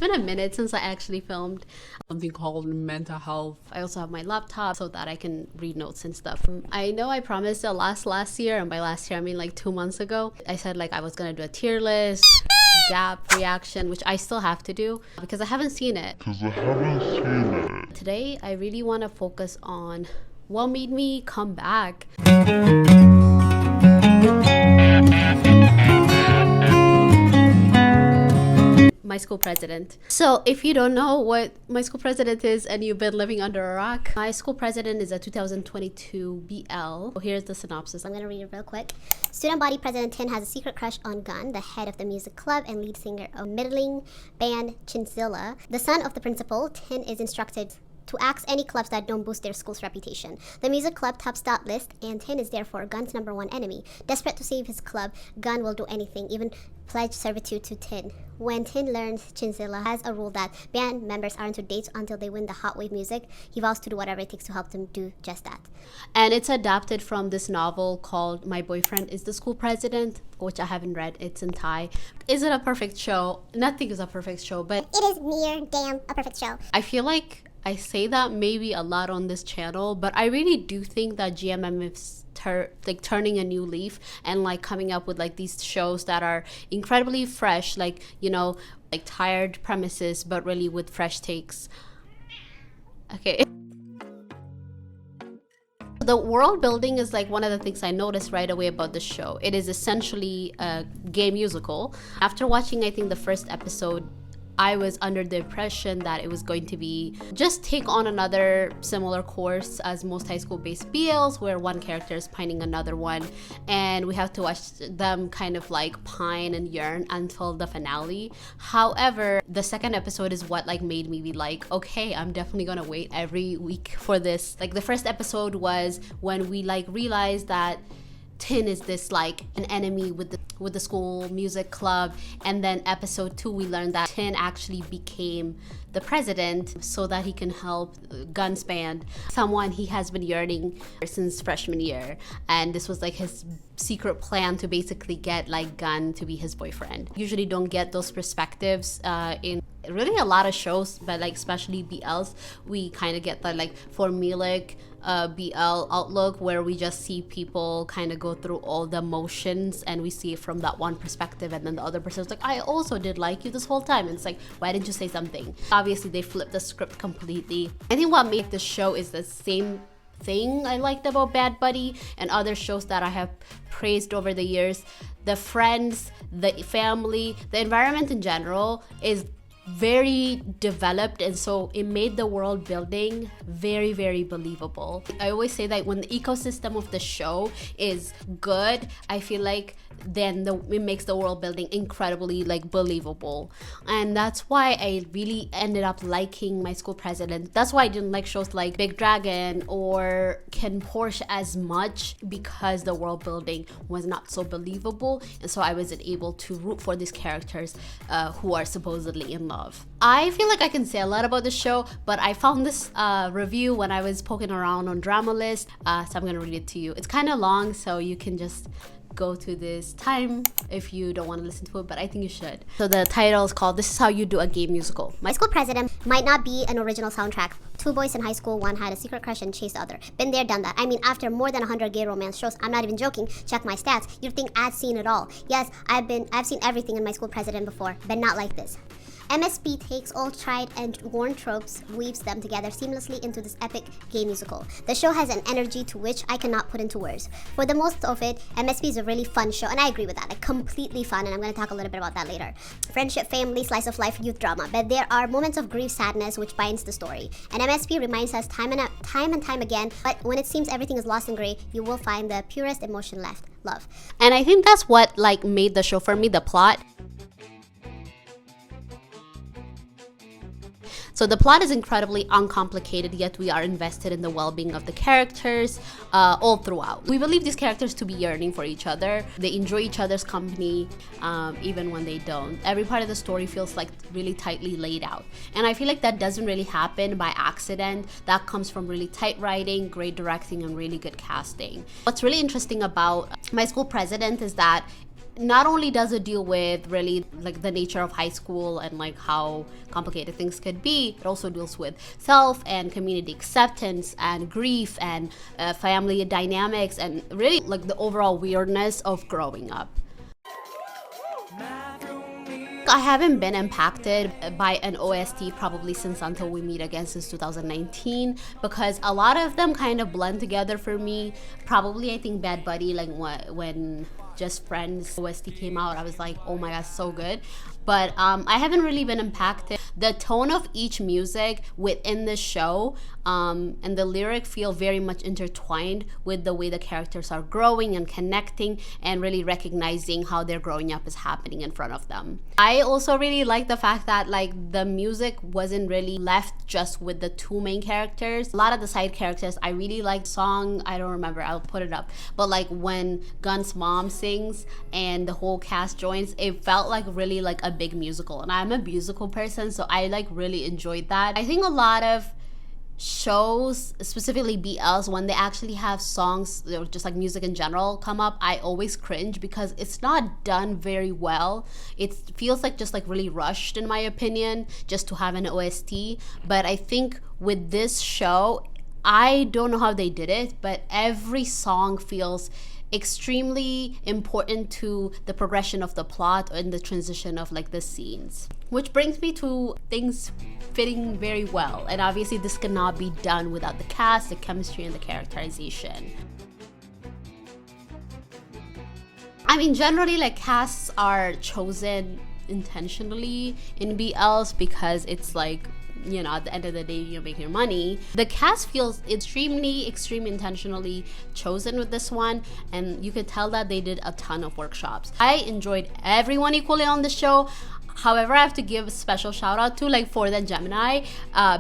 been a minute since I actually filmed something called mental health. I also have my laptop so that I can read notes and stuff. I know I promised a last year, and by last year I mean like 2 months ago. I said like I was gonna do a tier list, gap reaction, which I still have to do because I haven't seen it. Today I really want to focus on what made me come back. My school president. So if you don't know what my school president is and you've been living under a rock, my school president is a 2022 BL. So here's the synopsis. I'm gonna read it real quick. Student body president Tin has a secret crush on Gun, the head of the music club and lead singer of middling band Chinzilla. The son of the principal, Tin is instructed to axe any clubs that don't boost their school's reputation. The music club tops that list, and Tin is therefore Gun's #1 enemy. Desperate to save his club, Gun will do anything, even pledge servitude to Tin. When Tin learns Chinzilla has a rule that band members aren't to date until they win the hot wave music, he vows to do whatever it takes to help them do just that. And it's adapted from this novel called My Boyfriend is the School President, which I haven't read. It's in Thai. Is it a perfect show? Nothing is a perfect show, but it is near damn a perfect show. I feel like I say that maybe a lot on this channel, but I really do think that GMM is turning a new leaf and like coming up with like these shows that are incredibly fresh, like, you know, like tired premises, but really with fresh takes. Okay. The world building is like one of the things I noticed right away about the show. It is essentially a gay musical. After watching, I think, the first episode, I was under the impression that it was going to be just take on another similar course as most high school based BLs, where one character is pining another one and we have to watch them kind of like pine and yearn until the finale. However, the second episode is what like made me be like, okay, I'm definitely gonna wait every week for this. Like the first episode was when we like realized that Tin is this like an enemy with the school music club, and then episode 2 we learned that Tin actually became the president so that he can help Gun's band, someone he has been yearning since freshman year, and this was like his secret plan to basically get like Gun to be his boyfriend. Usually don't get those perspectives in really a lot of shows, but like especially BLs, we kind of get that like formulaic BL outlook where we just see people kind of go through all the motions and we see it from that one perspective, and then the other person's like, I also did like you this whole time, and it's like, why didn't you say something? Obviously they flipped the script completely. I think what made this show is the same thing I liked about Bad Buddy and other shows that I have praised over the years. The friends, the family, the environment in general is very developed, and so it made the world building very, very believable. I always say that when the ecosystem of the show is good, I feel like then it makes the world building incredibly like believable, and that's why I really ended up liking My School President. That's why I didn't like shows like Big Dragon or Ken Porsche as much, because the world building was not so believable, and so I wasn't able to root for these characters who are supposedly in love. I feel like I can say a lot about the show, but I found this review when I was poking around on Drama List, so I'm gonna read it to you. It's kind of long, so you can just go to this time if you don't want to listen to it, but I think you should. So the title is called This Is How You Do a Gay Musical. My School President might not be an original soundtrack. Two boys in high school, one had a secret crush and chased the other. Been there, done that. I mean, after more than 100 gay romance shows, I'm not even joking, check my stats, you'd think I'd seen it all. Yes, I've seen everything in My School President before, but not like this. MSP takes all tried and worn tropes, weaves them together seamlessly into this epic gay musical. The show has an energy to which I cannot put into words. For the most of it, MSP is a really fun show, and I agree with that, like completely fun, and I'm going to talk a little bit about that later. Friendship, family, slice of life, youth drama, but there are moments of grief, sadness, which binds the story. And MSP reminds us time and time again, but when it seems everything is lost in gray, you will find the purest emotion left, love. And I think that's what like made the show for me, the plot. So the plot is incredibly uncomplicated, yet we are invested in the well-being of the characters all throughout. We believe these characters to be yearning for each other. They enjoy each other's company, even when they don't. Every part of the story feels like really tightly laid out. And I feel like that doesn't really happen by accident. That comes from really tight writing, great directing, and really good casting. What's really interesting about My School President is that not only does it deal with really like the nature of high school and like how complicated things could be, it also deals with self and community acceptance and grief and family dynamics and really like the overall weirdness of growing up. I haven't been impacted by an OST probably since Until We Meet Again since 2019 because a lot of them kind of blend together for me. Probably I think Bad Buddy, like when Just Friends OST came out, I was like, oh my god, so good. But I haven't really been impacted. The tone of each music within the show and the lyric feel very much intertwined with the way the characters are growing and connecting and really recognizing how their growing up is happening in front of them. I also really like the fact that like the music wasn't really left just with the two main characters. A lot of the side characters, I really liked song, I don't remember, I'll put it up. But like when Gun's mom sings and the whole cast joins, it felt like really like a big musical, and I'm a musical person, so I like really enjoyed that. I think a lot of shows, specifically BLs, when they actually have songs or just like music in general come up, I always cringe because it's not done very well. It feels like just like really rushed in my opinion just to have an OST. But I think with this show, I don't know how they did it, but every song feels extremely important to the progression of the plot and the transition of like the scenes. Which brings me to things fitting very well, and obviously this cannot be done without the cast, the chemistry, and the characterization. I mean, generally like casts are chosen intentionally in BLs because it's like, you know, at the end of the day, you make your money. The cast feels extremely intentionally chosen with this one, and you could tell that they did a ton of workshops. I enjoyed everyone equally on the show. However, I have to give a special shout out to like Ford and Gemini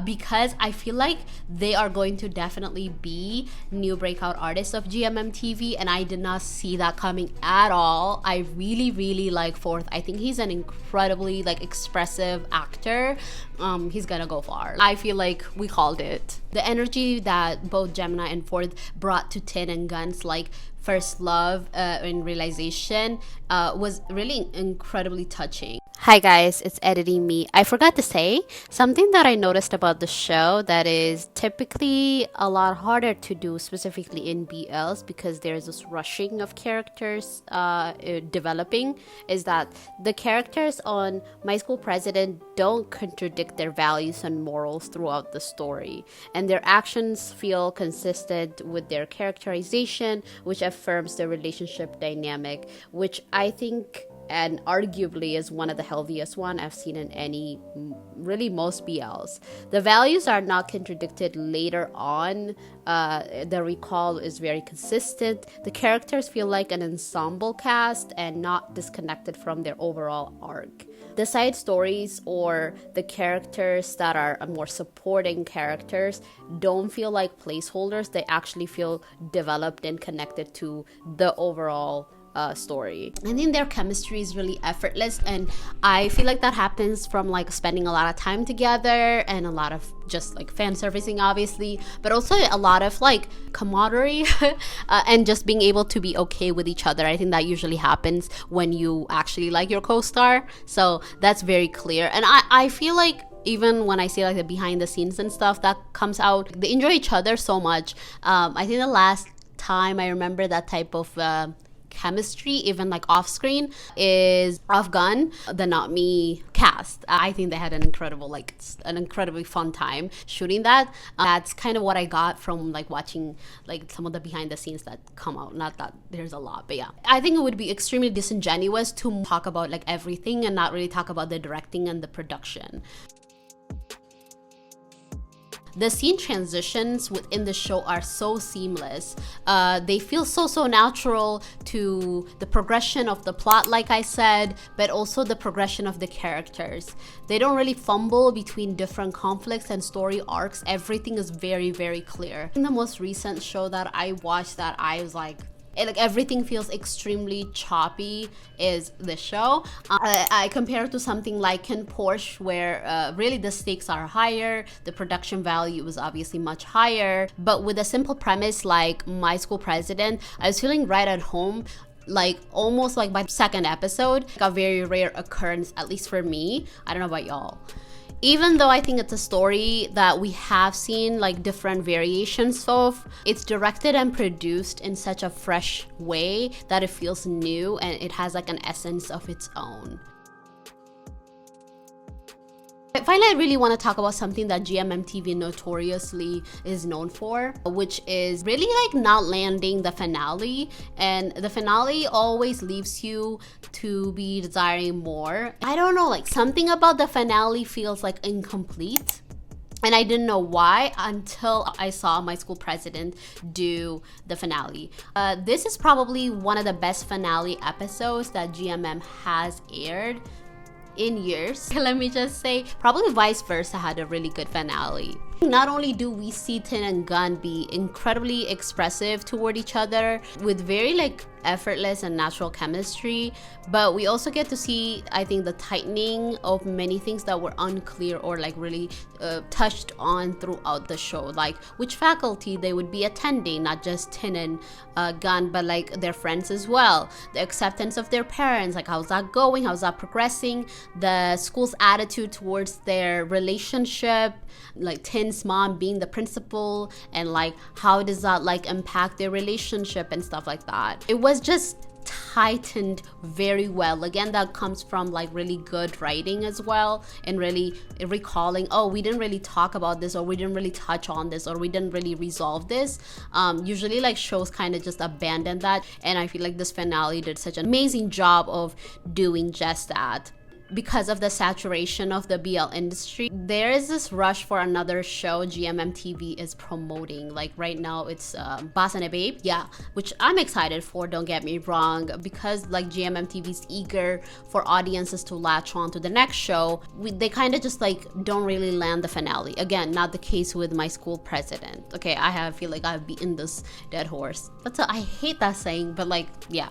because I feel like they are going to definitely be new breakout artists of GMMTV, and I did not see that coming at all. I really like Ford. I think he's an incredibly like expressive actor. He's gonna go far. I feel like we called it. The energy that both Gemini and Ford brought to Tin and Gun's like first love and realization was really incredibly touching. Hi guys, it's Editing Me. I forgot to say something that I noticed about the show that is typically a lot harder to do, specifically in BLs, because there's this rushing of characters developing, is that the characters on My School President don't contradict their values and morals throughout the story, and their actions feel consistent with their characterization, which affirms the relationship dynamic, which I think and arguably is one of the healthiest one I've seen in any, really most BLs. The values are not contradicted later on. The recall is very consistent. The characters feel like an ensemble cast and not disconnected from their overall arc. The side stories or the characters that are more supporting characters don't feel like placeholders. They actually feel developed and connected to the overall story. I think their chemistry is really effortless, and I feel like that happens from like spending a lot of time together and a lot of just like fan servicing obviously, but also a lot of like camaraderie and just being able to be okay with each other. I think that usually happens when you actually like your co-star, so that's very clear. And I feel like even when I see like the behind the scenes and stuff that comes out, they enjoy each other so much. I think the last time I remember that type of chemistry, even like off screen, is Off Gun, the Not Me cast. I think they had an incredibly fun time shooting that. That's kind of what I got from like watching like some of the behind the scenes that come out. Not that there's a lot, but yeah. I think it would be extremely disingenuous to talk about like everything and not really talk about the directing and the production. The scene transitions within the show are so seamless. They feel so natural to the progression of the plot, like I said, but also the progression of the characters. They don't really fumble between different conflicts and story arcs. Everything is very clear. In the most recent show that I watched that I was like everything feels extremely choppy is the show. I compare it to something like Ken Porsche, where really the stakes are higher, the production value is obviously much higher, but with a simple premise like My School President, I was feeling right at home. like almost like by second episode, like a very rare occurrence, at least for me. I don't know about y'all. Even though I think it's a story that we have seen like different variations of, it's directed and produced in such a fresh way that it feels new and it has like an essence of its own. Finally, I really want to talk about something that GMMTV notoriously is known for, which is really like not landing the finale. And the finale always leaves you to be desiring more. I don't know, like something about the finale feels like incomplete. And I didn't know why until I saw my school president do the finale. This is probably one of the best finale episodes that GMM has aired in years. Let me just say, probably Vice Versa had a really good finale. Not only do we see Tin and Gun be incredibly expressive toward each other with very like effortless and natural chemistry, but we also get to see, I think, the tightening of many things that were unclear or like really touched on throughout the show, like which faculty they would be attending, not just Tin and Gun, but like their friends as well, the acceptance of their parents, like how's that going, how's that progressing, the school's attitude towards their relationship, like Tin's mom being the principal, and like how does that like impact their relationship and stuff like that. It was just tightened very well. Again, that comes from like really good writing as well, and really recalling, oh, we didn't really talk about this, or we didn't really touch on this, or we didn't really resolve this. Usually like shows kind of just abandon that, and I feel like this finale did such an amazing job of doing just that. Because of the saturation of the BL industry, there is this rush for another show GMMTV is promoting. Like right now it's Boss and a Babe, yeah, which I'm excited for, don't get me wrong, because like GMMTV is eager for audiences to latch on to the next show. They kind of just like don't really land the finale. Again, not the case with My School President. Okay, feel like I've beaten this dead horse. I hate that saying, but like, yeah.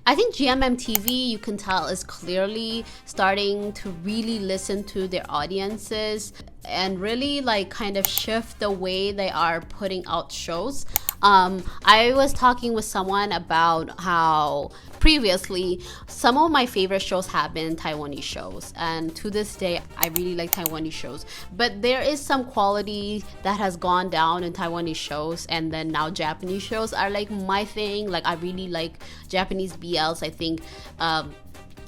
I think GMMTV, you can tell, is clearly starting to really listen to their audiences and really like kind of shift the way they are putting out shows. I was talking with someone about how previously some of my favorite shows have been Taiwanese shows, and to this day I really like Taiwanese shows, but there is some quality that has gone down in Taiwanese shows, and then now Japanese shows are like my thing. Like I really like Japanese BLs. I think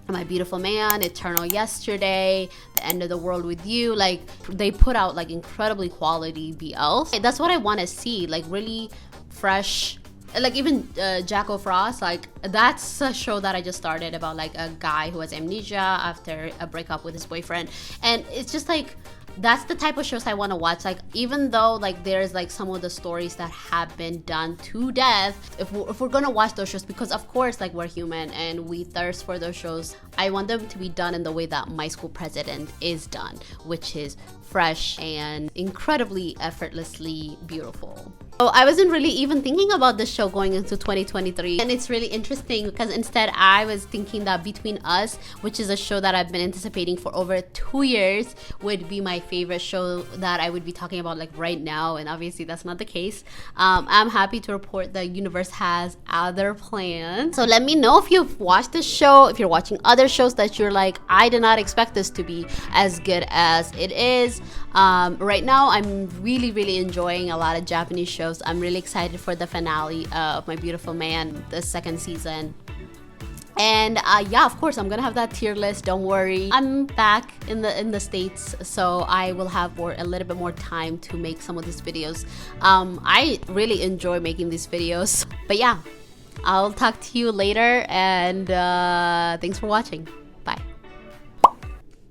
My Beautiful Man, Eternal Yesterday, The End of the World with You, like they put out like incredibly quality BLs. That's what I want to see, like really fresh. Like even Jacko Frost, like that's a show that I just started about like a guy who has amnesia after a breakup with his boyfriend, and it's just like that's the type of shows I want to watch. Like even though like there's like some of the stories that have been done to death, if we're gonna watch those shows, because of course like we're human and we thirst for those shows, I want them to be done in the way that My School President is done, which is fresh and incredibly effortlessly beautiful. So I wasn't really even thinking about this show going into 2023, and it's really interesting because instead I was thinking that Between Us, which is a show that I've been anticipating for over 2 years, would be my favorite show that I would be talking about like right now, and obviously that's not the case. I'm happy to report the universe has other plans. So let me know if you've watched this show, if you're watching other shows that you're like, I did not expect this to be as good as it is. Right now I'm really enjoying a lot of Japanese shows. I'm really excited for the finale of My Beautiful Man, the second season. And yeah, of course I'm gonna have that tier list, don't worry. I'm back in the States, so I will have a little bit more time to make some of these videos. I really enjoy making these videos, but yeah, I'll talk to you later, and thanks for watching.